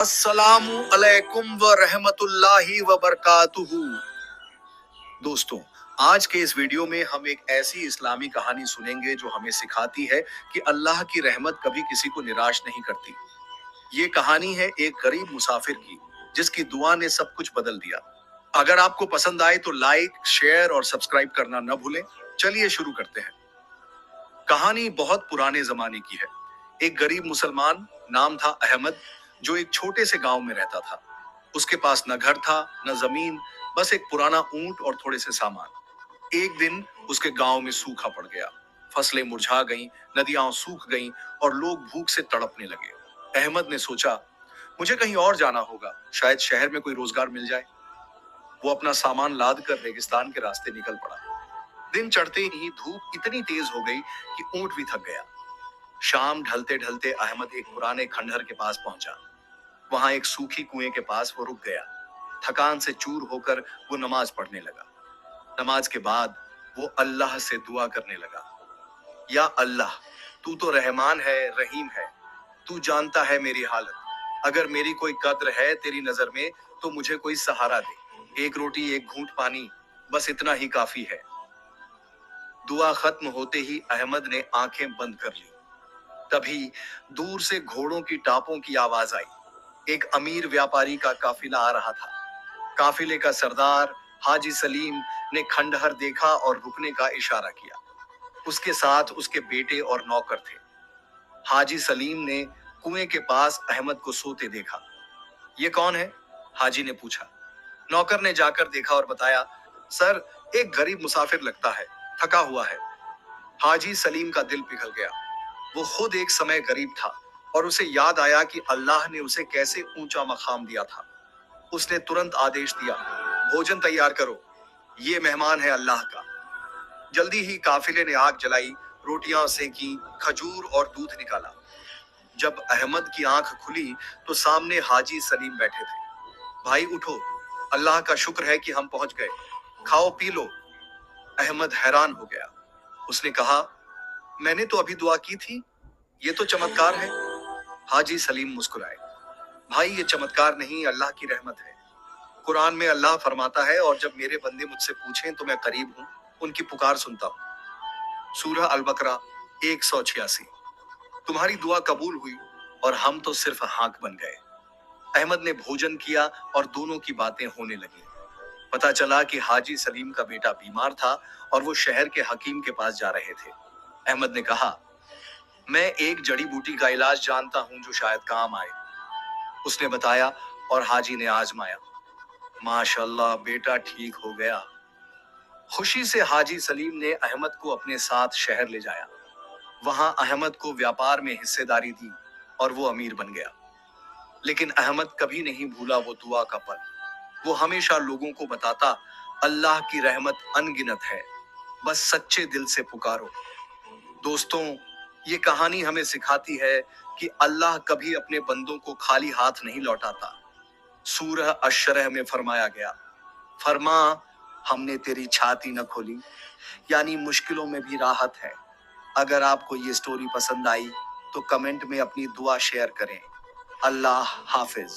अस्सलामु अलैकुम व रहमतुल्लाहि व बरकातुहू। दोस्तों, आज के इस वीडियो में हम एक ऐसी इस्लामी कहानी सुनेंगे जो हमें सिखाती है कि अल्लाह की रहमत कभी किसी को निराश नहीं करती। ये कहानी है एक गरीब मुसाफिर की, जिसकी दुआ ने सब कुछ बदल दिया। अगर आपको पसंद आए तो लाइक, शेयर और सब्सक्राइब करना न भूलें। चलिए शुरू करते हैं। कहानी बहुत पुराने जमाने की है। एक गरीब मुसलमान, नाम था अहमद, जो एक छोटे से गांव में रहता था। उसके पास न घर था न जमीन, बस एक पुराना ऊंट और थोड़े से सामान। एक दिन उसके गांव में सूखा पड़ गया। फसलें मुरझा गईं, नदियां सूख गईं और लोग भूख से तड़पने लगे। अहमद ने सोचा, मुझे कहीं और जाना होगा, शायद शहर में कोई रोजगार मिल जाए। वो अपना सामान लाद कर रेगिस्तान के रास्ते निकल पड़ा। दिन चढ़ते ही धूप इतनी तेज हो गई कि ऊंट भी थक गया। शाम ढलते ढलते अहमद एक पुराने खंडहर के पास पहुंचा। वहां एक सूखी कुएं के पास वो रुक गया। थकान से चूर होकर वो नमाज पढ़ने लगा। नमाज के बाद वो अल्लाह से दुआ करने लगा, या अल्लाह, तू तो रहमान है, रहीम है। तू जानता है मेरी हालत। अगर मेरी कोई कद्र है तेरी नजर में तो मुझे कोई सहारा दे। एक रोटी, एक घूंट पानी, बस इतना ही काफी है। दुआ खत्म होते ही अहमद ने आंखें बंद कर ली। तभी दूर से घोड़ों की टापों की आवाज आई। एक अमीर व्यापारी का काफिला आ रहा था। काफिले का सरदार हाजी सलीम ने खंडहर देखा और रुकने का इशारा किया। उसके साथ उसके बेटे और नौकर थे। हाजी सलीम ने कुएं के पास अहमद को सोते देखा। ये कौन है? हाजी ने पूछा। नौकर ने जाकर देखा और बताया, सर, एक गरीब मुसाफिर लगता है, थका हुआ है। हाजी सलीम का दिल पिघल गया। वो खुद एक समय गरीब था और उसे याद आया कि अल्लाह ने उसे कैसे ऊंचा मकाम दिया था। उसने तुरंत आदेश दिया, भोजन तैयार करो, ये मेहमान है अल्लाह का। जल्दी ही काफिले ने आग जलाई, रोटियां सेकी, खजूर और दूध निकाला। जब अहमद की आंख खुली तो सामने हाजी सलीम बैठे थे। भाई उठो, अल्लाह का शुक्र है कि हम पहुंच गए, खाओ पी लो। अहमद हैरान हो गया। उसने कहा, मैंने तो अभी दुआ की थी, ये तो चमत्कार है। हाजी सलीम मुस्कुराए। भाई, ये चमत्कार नहीं, अल्लाह की रहमत है। कुरान में अल्लाह फरमाता है, और जब मेरे बंदे मुझसे पूछें तो मैं करीब हूँ, उनकी पुकार सुनता हूँ। सूरह अल बकरा 186। तुम्हारी दुआ कबूल हुई और हम तो सिर्फ हाँक बन गए। अहमद ने भोजन किया और दोनों की बातें होने लगी। पता चला कि हाजी सलीम का बेटा बीमार था और वो शहर के हकीम के पास जा रहे थे। अहमद ने कहा, मैं एक जड़ी बूटी का इलाज जानता हूं जो शायद काम आए। उसने बताया और हाजी ने आजमाया। माशाल्लाह, बेटा ठीक हो गया। खुशी से हाजी सलीम ने अहमद को अपने साथ शहर ले जाया। वहां अहमद को व्यापार में हिस्सेदारी दी और वो अमीर बन गया। लेकिन अहमद कभी नहीं भूला वो दुआ का पल। वो हमेशा लोगों को बताता, अल्लाह की रहमत अनगिनत है, बस सच्चे दिल से पुकारो। दोस्तों, ये कहानी हमें सिखाती है कि अल्लाह कभी अपने बंदों को खाली हाथ नहीं लौटाता। सूरह अश-शरह में फरमाया गया, फरमा, हमने तेरी छाती न खोली, यानी मुश्किलों में भी राहत है। अगर आपको ये स्टोरी पसंद आई तो कमेंट में अपनी दुआ शेयर करें। अल्लाह हाफिज।